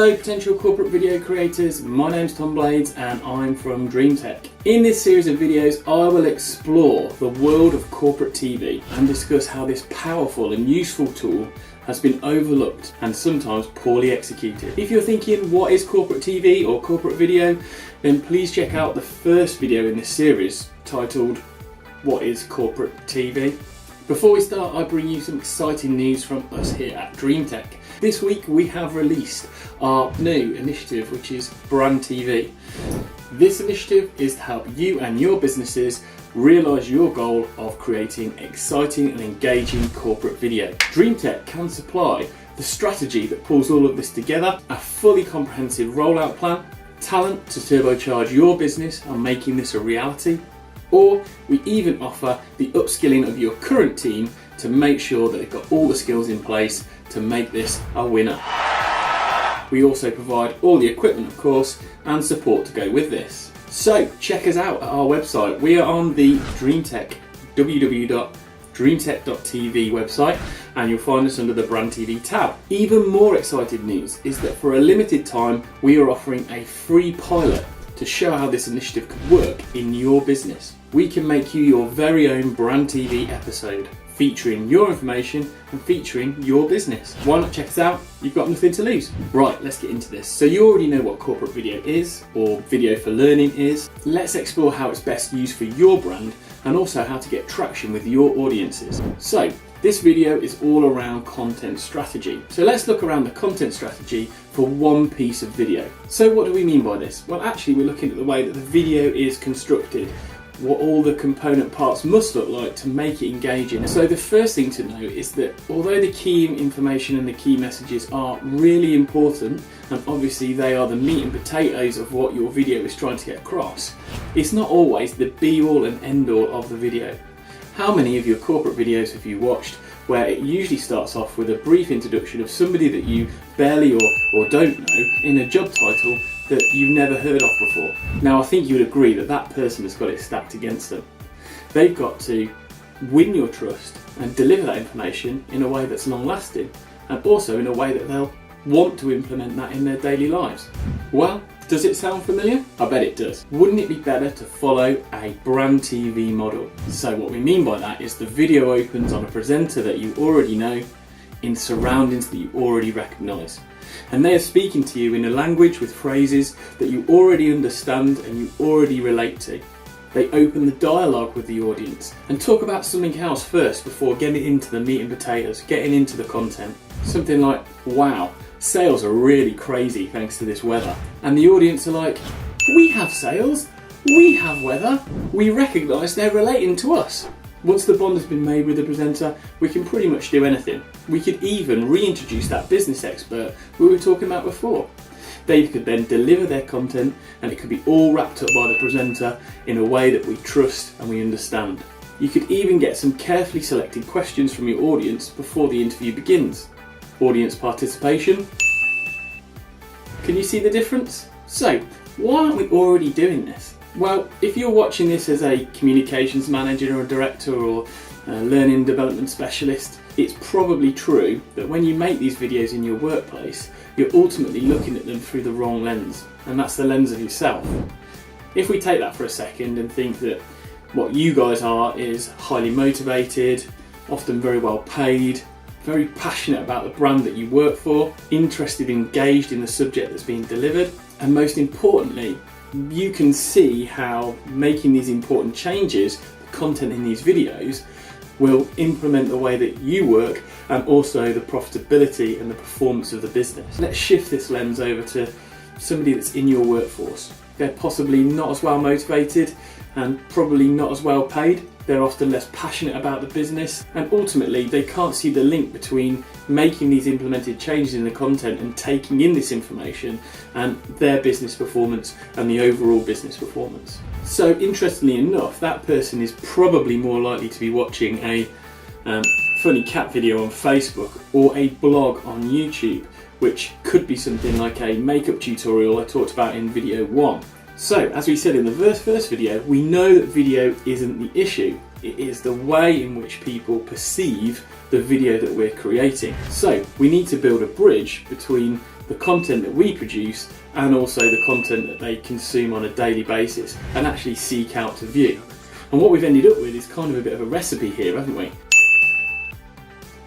Hello potential corporate video creators, my name's Tom Blades and I'm from DreamTech. In this series of videos I will explore the world of corporate TV and discuss how this powerful and useful tool has been overlooked and sometimes poorly executed. If you're thinking what is corporate TV or corporate video, then please check out the first video in this series titled What is Corporate TV? Before we start, I bring you some exciting news from us here at DreamTech. This week we have released our new initiative, which is Brand TV. This initiative is to help you and your businesses realise your goal of creating exciting and engaging corporate video. DreamTech can supply the strategy that pulls all of this together, a fully comprehensive rollout plan, talent to turbocharge your business and making this a reality, or we even offer the upskilling of your current team to make sure that they've got all the skills in place to make this a winner. We also provide all the equipment, of course, and support to go with this. So check us out at our website. We are on the DreamTech, www.dreamtech.tv website, and you'll find us under the Brand TV tab. Even more exciting news is that for a limited time, we are offering a free pilot to show how this initiative could work in your business. We can make you your very own Brand TV episode, featuring your information and featuring your business. Why not check us out? You've got nothing to lose. Right, let's get into this. So you already know what corporate video is, or video for learning is. Let's explore how it's best used for your brand and also how to get traction with your audiences. So this video is all around content strategy. So let's look around the content strategy for one piece of video. So what do we mean by this? Well, actually we're looking at the way that the video is constructed, what all the component parts must look like to make it engaging. So the first thing to know is that although the key information and the key messages are really important, and obviously they are the meat and potatoes of what your video is trying to get across, it's not always the be-all and end-all of the video. How many of your corporate videos have you watched where it usually starts off with a brief introduction of somebody that you barely or don't know in a job title that you've never heard of before? Now I think you would agree that that person has got it stacked against them. They've got to win your trust and deliver that information in a way that's long lasting, and also in a way that they'll want to implement that in their daily lives. Well, does it sound familiar? I bet it does. Wouldn't it be better to follow a Brand TV model? So what we mean by that is the video opens on a presenter that you already know in surroundings that you already recognise. And they are speaking to you in a language with phrases that you already understand and you already relate to. They open the dialogue with the audience and talk about something else first before getting into the meat and potatoes, getting into the content. Something like, wow, sales are really crazy thanks to this weather. And the audience are like, we have sales, we have weather, we recognise they're relating to us. Once the bond has been made with the presenter, we can pretty much do anything. We could even reintroduce that business expert we were talking about before. They could then deliver their content and it could be all wrapped up by the presenter in a way that we trust and we understand. You could even get some carefully selected questions from your audience before the interview begins. Audience participation. Can you see the difference? So, why aren't we already doing this? Well, if you're watching this as a communications manager or a director or a learning development specialist, it's probably true that when you make these videos in your workplace, you're ultimately looking at them through the wrong lens, and that's the lens of yourself. If we take that for a second and think that what you guys are is highly motivated, often very well paid, very passionate about the brand that you work for, interested, engaged in the subject that's being delivered, and most importantly, you can see how making these important changes, the content in these videos, will implement the way that you work and also the profitability and the performance of the business. Let's shift this lens over to somebody that's in your workforce. They're possibly not as well motivated and probably not as well paid. They're often less passionate about the business, and ultimately they can't see the link between making these implemented changes in the content and taking in this information and their business performance and the overall business performance. So interestingly enough, that person is probably more likely to be watching a funny cat video on Facebook or a blog on YouTube, which could be something like a makeup tutorial I talked about in video 1. So, as we said in the first video, we know that video isn't the issue. It is the way in which people perceive the video that we're creating. So, we need to build a bridge between the content that we produce and also the content that they consume on a daily basis and actually seek out to view. And what we've ended up with is kind of a bit of a recipe here, haven't we?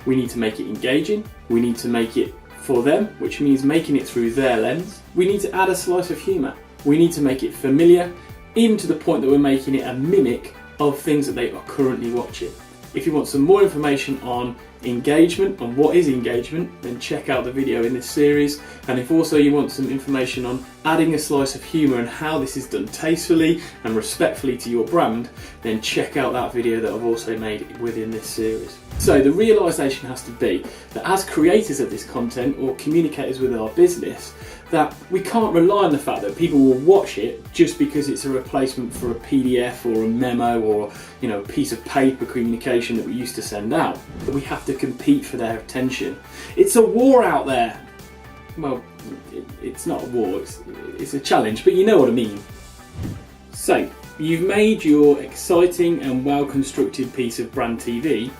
We need to make it engaging, we need to make it for them, which means making it through their lens. We need to add a slice of humour. We need to make it familiar, even to the point that we're making it a mimic of things that they are currently watching. If you want some more information on engagement, on what is engagement, then check out the video in this series. And if also you want some information on adding a slice of humour and how this is done tastefully and respectfully to your brand, then check out that video that I've also made within this series. So the realisation has to be that as creators of this content or communicators with our business, that we can't rely on the fact that people will watch it just because it's a replacement for a PDF or a memo or a piece of paper communication that we used to send out. But we have to compete for their attention. It's a war out there. Well, it's not a war, it's a challenge, but you know what I mean. So, you've made your exciting and well-constructed piece of brand TV.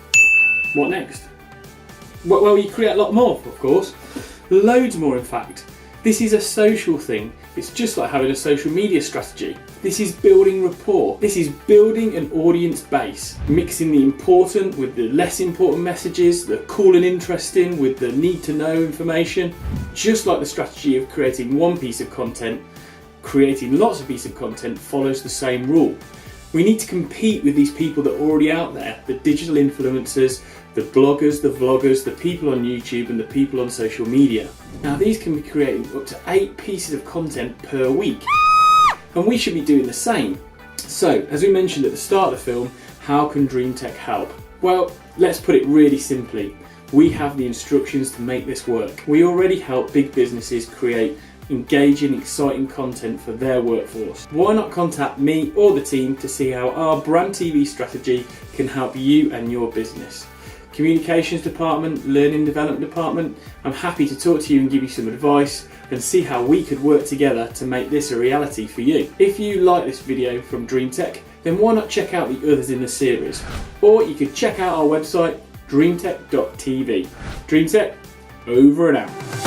What next? Well, you create a lot more, of course. Loads more, in fact. This is a social thing. It's just like having a social media strategy. This is building rapport. This is building an audience base, mixing the important with the less important messages, the cool and interesting with the need to know information. Just like the strategy of creating one piece of content, creating lots of pieces of content follows the same rule. We need to compete with these people that are already out there, the digital influencers, the bloggers, the vloggers, the people on YouTube and the people on social media. Now these can be creating up to 8 pieces of content per week. And we should be doing the same. So, as we mentioned at the start of the film, how can DreamTech help? Well, let's put it really simply. We have the instructions to make this work. We already help big businesses create engaging, exciting content for their workforce. Why not contact me or the team to see how our brand TV strategy can help you and your business? Communications department, learning development department, I'm happy to talk to you and give you some advice and see how we could work together to make this a reality for you. If you like this video from DreamTech, then why not check out the others in the series? Or you could check out our website, dreamtech.tv. DreamTech, over and out.